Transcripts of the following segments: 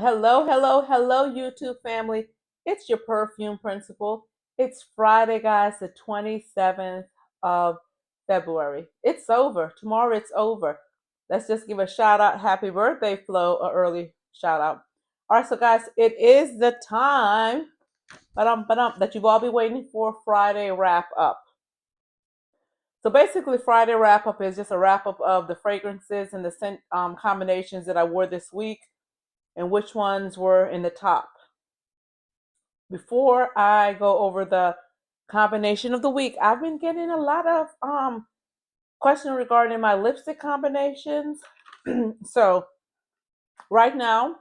Hello, hello, hello, YouTube family. It's your perfume principal. It's Friday, guys, the 27th of February. It's over. Tomorrow it's over. Let's just give a shout out. Happy birthday, Flo, an early shout out. All right, so guys, it is the time that you've all been waiting for, Friday wrap up. So basically, Friday wrap up is just a wrap up of the fragrances and the scent combinations that I wore this week and which ones were in the top. Before I go over the combination of the week, I've been getting a lot of questions regarding my lipstick combinations. So right now,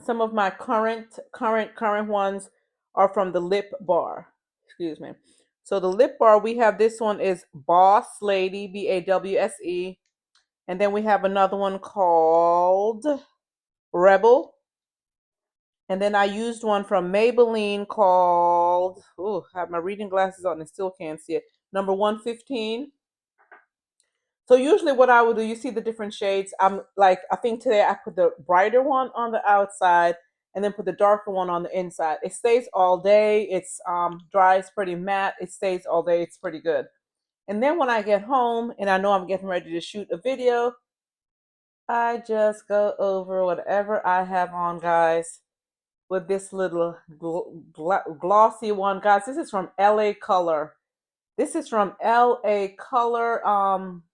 some of my current ones are from the Lip Bar. Excuse me. So the Lip Bar, we have this one is Boss Lady, Bawse, and then we have another one called Rebel. And then I used one from Maybelline called, oh, I have my reading glasses on and still can't see it. Number 115. So usually what I would do, you see the different shades. I'm like, I think today I put the brighter one on the outside and then put the darker one on the inside. It stays all day. It's dries pretty matte. It stays all day. It's pretty good. And then when I get home and I know I'm getting ready to shoot a video, I just go over whatever I have on, guys, with this little glossy one. Guys, this is from LA Color. This is from LA Color. I'm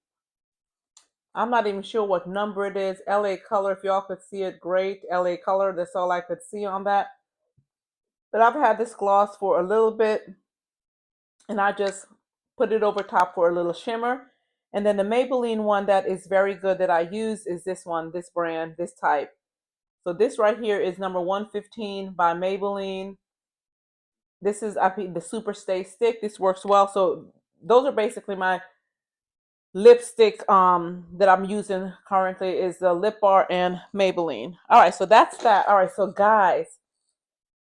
not even sure what number it is. LA Color, if y'all could see it, great. LA Color, that's all I could see on that. But I've had this gloss for a little bit, and I just put it over top for a little shimmer. And then the Maybelline one that is very good that I use is this one, this brand, this type. So this right here is number 115 by Maybelline. This is, I think, the Super Stay Stick. This works well. So those are basically my lipstick that I'm using currently is the Lip Bar and Maybelline. All right, so that's that. All right, so guys,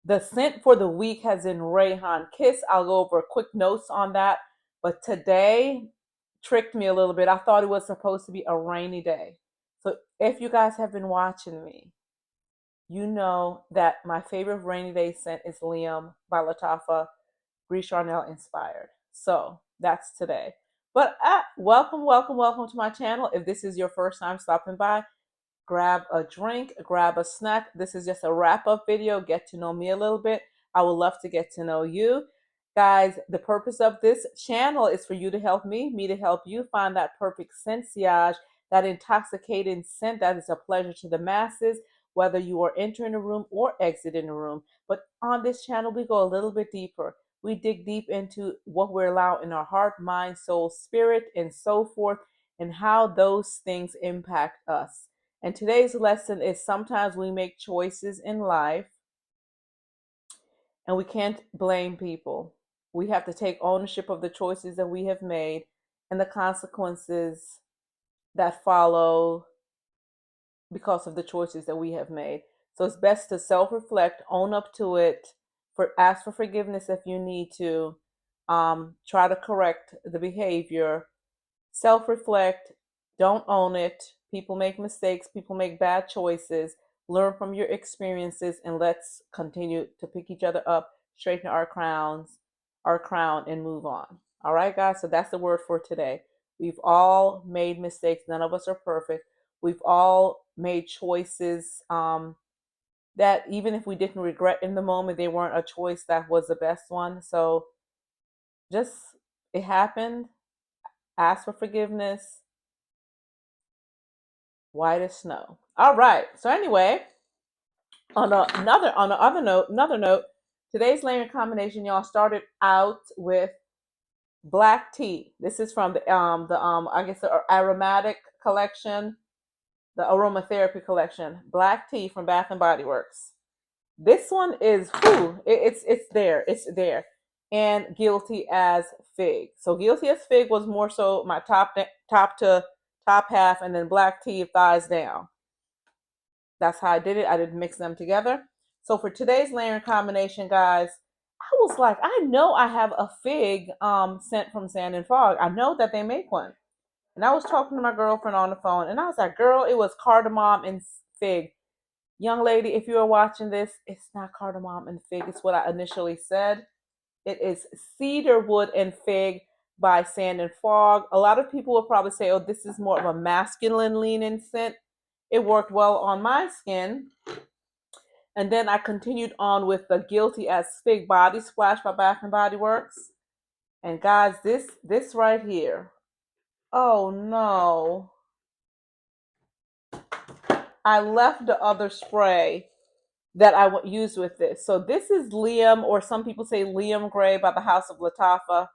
the scent for the week has been Rayhann Kiss. I'll go over quick notes on that. But today tricked me a little bit. I thought it was supposed to be a rainy day. So if you guys have been watching me, you know that my favorite rainy day scent is Liam by Lattafa, Brie Charnel inspired. So that's today. But welcome, welcome, welcome to my channel. If this is your first time stopping by, grab a drink, grab a snack. This is just a wrap up video. Get to know me a little bit. I would love to get to know you. Guys, the purpose of this channel is for you to help me to help you find that perfect sensation, that intoxicating scent that is a pleasure to the masses, whether you are entering a room or exiting a room. But on this channel, we go a little bit deeper. We dig deep into what we're allowed in our heart, mind, soul, spirit, and so forth, and how those things impact us. And today's lesson is sometimes we make choices in life and we can't blame people. We have to take ownership of the choices that we have made and the consequences that follow because of the choices that we have made. So it's best to self-reflect, own up to it, ask for forgiveness if you need to, try to correct the behavior, self-reflect, don't own it. People make mistakes, people make bad choices. Learn from your experiences, and let's continue to pick each other up, straighten our crown, and move on. All right, guys. So that's the word for today. We've all made mistakes. None of us are perfect. We've all made choices that even if we didn't regret in the moment, they weren't a choice that was the best one. So just, it happened. Ask for forgiveness. White as snow. All right. So anyway, another note, today's layering combination, y'all, started out with black tea. This is from the I guess the aromatic collection, the aromatherapy collection. Black tea from Bath and Body Works. This one is it's there. And Guilty as Fig. So Guilty as Fig was more so my top to top half, and then black tea thighs down. That's how I did it. I didn't mix them together. So for today's layering combination, guys, I was like, I know I have a fig scent from Sand and Fog. I know that they make one. And I was talking to my girlfriend on the phone, and I was like, girl, it was cardamom and fig. Young lady, if you are watching this, it's not cardamom and fig. It's what I initially said. It is cedarwood and fig by Sand and Fog. A lot of people will probably say, oh, this is more of a masculine leaning scent. It worked well on my skin. And then I continued on with the Guilty as Fig Body Splash by Bath and Body Works. And guys, this right here. Oh no. I left the other spray that I would use with this. So this is Liam, or some people say Liam Gray by the House of Lattafa.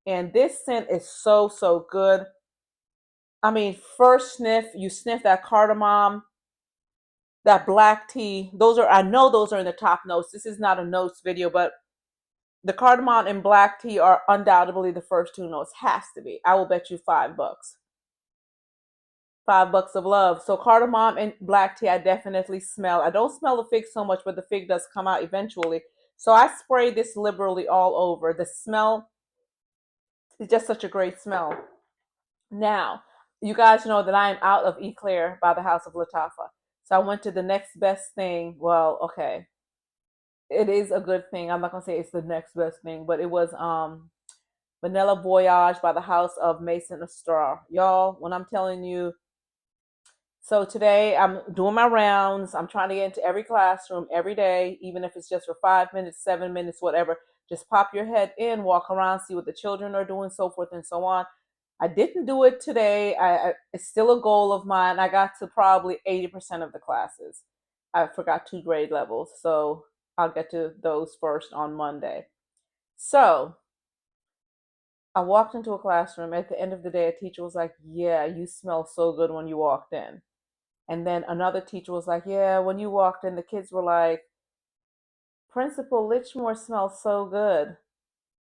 And this scent is so, so good. I mean, first sniff, you sniff that cardamom, that black tea. Those are, I know those are in the top notes. This is not a notes video, but the cardamom and black tea are undoubtedly the first two notes. Has to be. I will bet you $5. $5 of love. So cardamom and black tea, I definitely smell. I don't smell the fig so much, but the fig does come out eventually. So I spray this liberally all over. The smell is just such a great smell. Now, you guys know that I am out of Eclair by the House of Lattafa. So I went to the next best thing. Well, okay. It is a good thing. I'm not gonna say it's the next best thing, but it was Vanilla Voyage by the House of Mason Straw. Y'all, when I'm telling you, so today I'm doing my rounds. I'm trying to get into every classroom every day, even if it's just for 5 minutes, 7 minutes, whatever. Just pop your head in, walk around, see what the children are doing, so forth and so on. I didn't do it today. It's still a goal of mine. I got to probably 80% of the classes. I forgot 2 grade levels, so I'll get to those first on Monday. So I walked into a classroom. At the end of the day, a teacher was like, "Yeah, you smell so good when you walked in." And then another teacher was like, "Yeah, when you walked in, the kids were like, Principal Litchmore smells so good."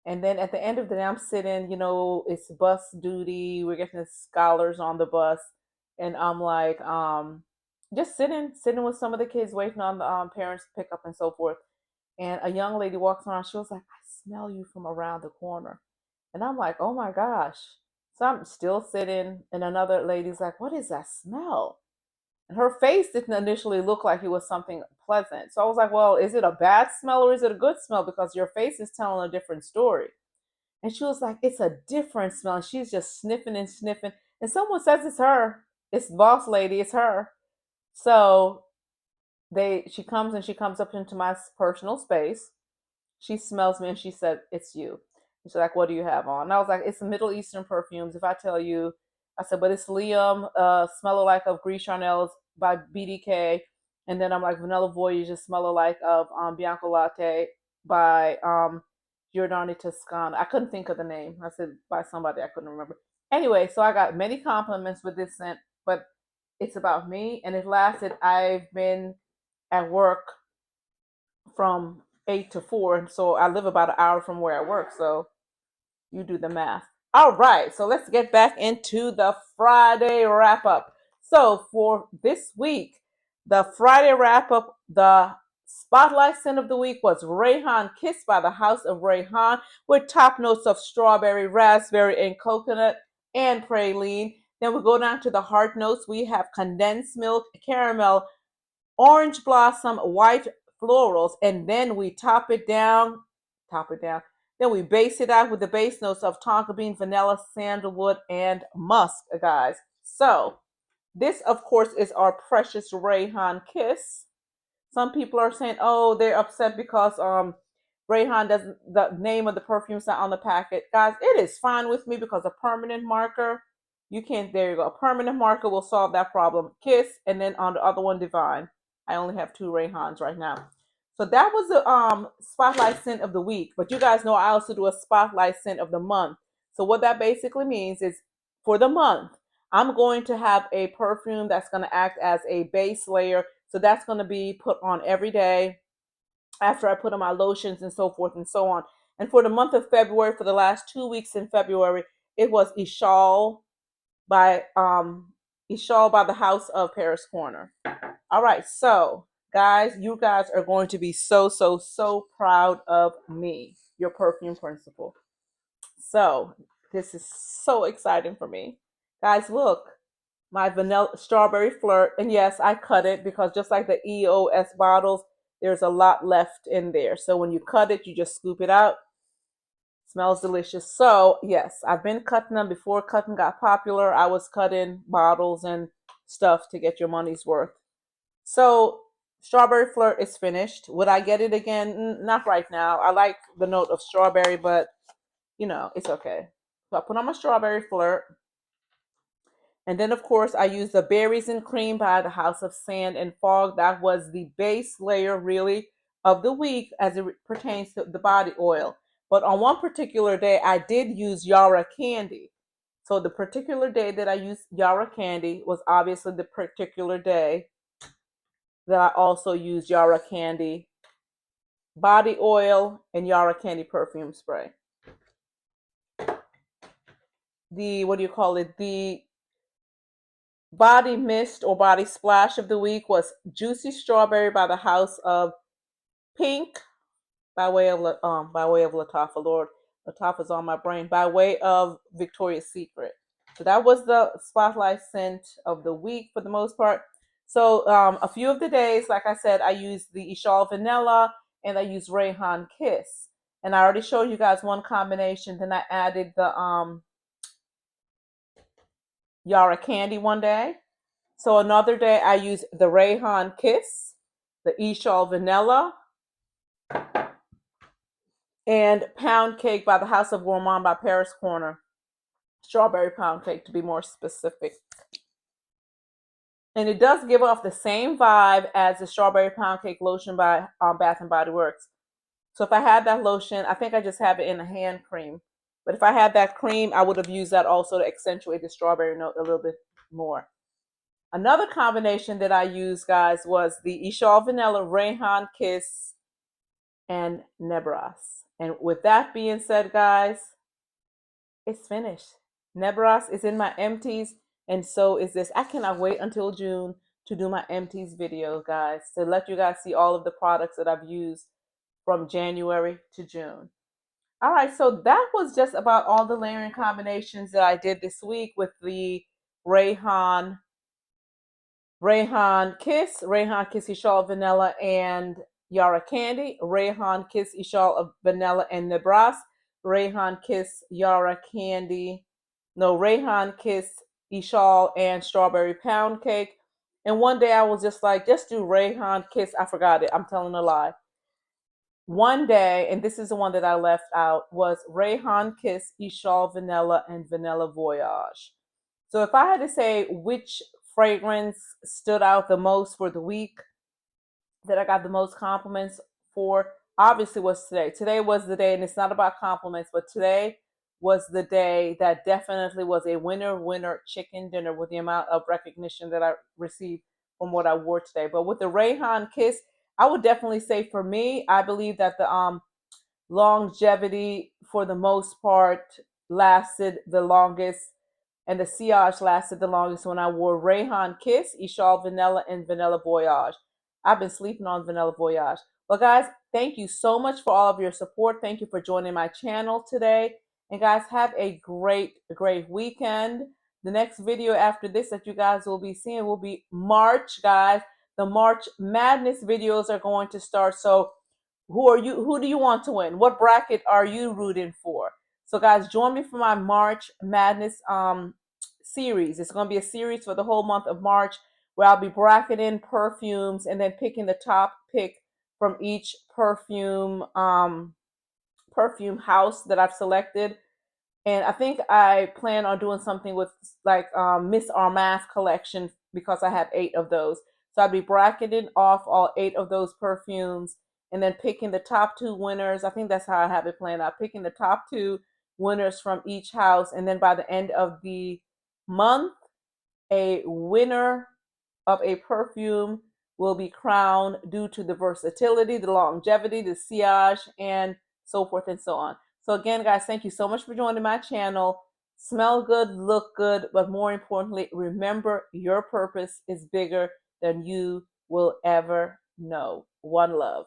And then at the end of the day, I'm sitting, it's bus duty. We're getting the scholars on the bus. And I'm like, just sitting with some of the kids, waiting on the parents to pick up and so forth. And a young lady walks around. She was like, "I smell you from around the corner." And I'm like, "Oh my gosh." So I'm still sitting. And another lady's like, "What is that smell?" And her face didn't initially look like it was something pleasant. So I was like, "Well, is it a bad smell or is it a good smell? Because your face is telling a different story." And she was like, "It's a different smell." And she's just sniffing and sniffing. And someone says it's her. It's the boss lady. It's her. So she comes up into my personal space. She smells me and she said, "It's you." And she's like, "What do you have on?" And I was like, "It's Middle Eastern perfumes. If I tell you," I said, "But it's Liam, Smell Alike of Gris Charnel's by BDK." And then I'm like, Vanilla Voyage, Smell Alike of Bianco Latte by Giordani Toscana. I couldn't think of the name. I said by somebody I couldn't remember. Anyway, so I got many compliments with this scent, but it's about me and it lasted. I've been at work from 8 to 4, and so I live about an hour from where I work. So you do the math. All right, so let's get back into the Friday wrap up. So for this week, the Friday wrap up, the spotlight scent of the week was Rayhann Kiss by the House of Rayhann with top notes of strawberry, raspberry, and coconut and praline. Then we go down to the heart notes. We have condensed milk, caramel, orange blossom, white florals, and then we top it down. Then we base it out with the base notes of tonka bean, vanilla, sandalwood, and musk, guys. So this, of course, is our precious Rayhann Kiss. Some people are saying, oh, they're upset because Rayhann doesn't, the name of the perfume's not on the packet. Guys, it is fine with me because a permanent marker, you can't, there you go. A permanent marker will solve that problem. Kiss, and then on the other one, Divine. I only have 2 Rayhanns right now. So that was the spotlight scent of the week. But you guys know I also do a spotlight scent of the month. So what that basically means is for the month, I'm going to have a perfume that's going to act as a base layer. So that's going to be put on every day after I put on my lotions and so forth and so on. And for the month of February, for the last 2 weeks in February, it was Ishal by the House of Paris Corner. All right, so guys, you guys are going to be so, so, so proud of me, your perfume principal. So this is so exciting for me. Guys, look. my vanilla strawberry flirt. And yes, I cut it because just like the EOS bottles, there's a lot left in there. So when you cut it, you just scoop it out. Smells delicious. So yes, I've been cutting them before cutting got popular. I was cutting bottles and stuff to get your money's worth. So strawberry flirt is finished. Would I get it again? Not right now. I like the note of strawberry, but it's okay. So I put on my strawberry flirt. And then, of course, I used the Berries and Cream by the House of Sand and Fog. That was the base layer, really, of the week as it pertains to the body oil. But on one particular day, I did use Yara Candy. So the particular day that I used Yara Candy was obviously the particular day that I also used Yara Candy body oil and Yara Candy perfume spray. What do you call it? The body mist or body splash of the week was Juicy Strawberry by the House of Pink by way of Lattafa. Lord, Lattafa's on my brain. By way of Victoria's Secret. So that was the spotlight scent of the week for the most part. So a few of the days, like I said, I used the Ishal Vanilla and I used Rayhann Kiss. And I already showed you guys one combination. Then I added the Yara Candy one day. So another day I used the Rayhann Kiss, the Ishal Vanilla, and Pound Cake by the House of Gourmand by Paris Corner. Strawberry pound cake to be more specific. And it does give off the same vibe as the strawberry pound cake lotion by Bath and Body Works. So if I had that lotion, I think I just have it in a hand cream. But if I had that cream, I would have used that also to accentuate the strawberry note a little bit more. Another combination that I used, guys, was the Ishal Vanilla, Rayhann Kiss, and Nebras. And with that being said, guys, it's finished. Nebras is in my empties, and so is this. I cannot wait until June to do my empties video, guys, to let you guys see all of the products that I've used from January to June. All right, so that was just about all the layering combinations that I did this week with the Rayhann Rayhann Kiss Ishal Vanilla and Yara Candy, Rayhann Kiss Ishal of Vanilla and Nebras, Rayhann Kiss Yara Candy, no, Rayhann Kiss Ishal and Strawberry Pound Cake. And one day I was just like, just do Rayhann Kiss. I forgot it. I'm telling a lie. One day, and this is the one that I left out, was Rayhann Kiss Ishal Vanilla and Vanilla Voyage. So if I had to say which fragrance stood out the most for the week that I got the most compliments for, obviously was today. Today was the day, and it's not about compliments, but today was the day that definitely was a winner chicken dinner with the amount of recognition that I received from what I wore today. But with the Rayhann Kiss, I would definitely say for me, I believe that the longevity for the most part lasted the longest, and the sillage lasted the longest when I wore Rayhann Kiss, Ishal Vanilla, and Vanilla Voyage. I've been sleeping on Vanilla Voyage. But guys, thank you so much for all of your support. Thank you for joining my channel today. And guys, have a great weekend. The next video after this that you guys will be seeing will be March, guys. The March Madness videos are going to start. So who do you want to win? What bracket are you rooting for? So guys, join me for my March Madness series. It's going to be a series for the whole month of March where I'll be bracketing perfumes and then picking the top pick from each perfume house that I've selected. And I think I plan on doing something with like Miss Armas collection because I have 8 of those. So I'll be bracketing off all 8 of those perfumes and then picking the top 2 winners. I think that's how I have it planned out. Picking the top 2 winners from each house. And then by the end of the month, a winner of a perfume will be crowned due to the versatility, the longevity, the sillage, and so forth and so on. So again, guys, thank you so much for joining my channel. Smell good, look good, but more importantly, remember your purpose is bigger than you will ever know. One love.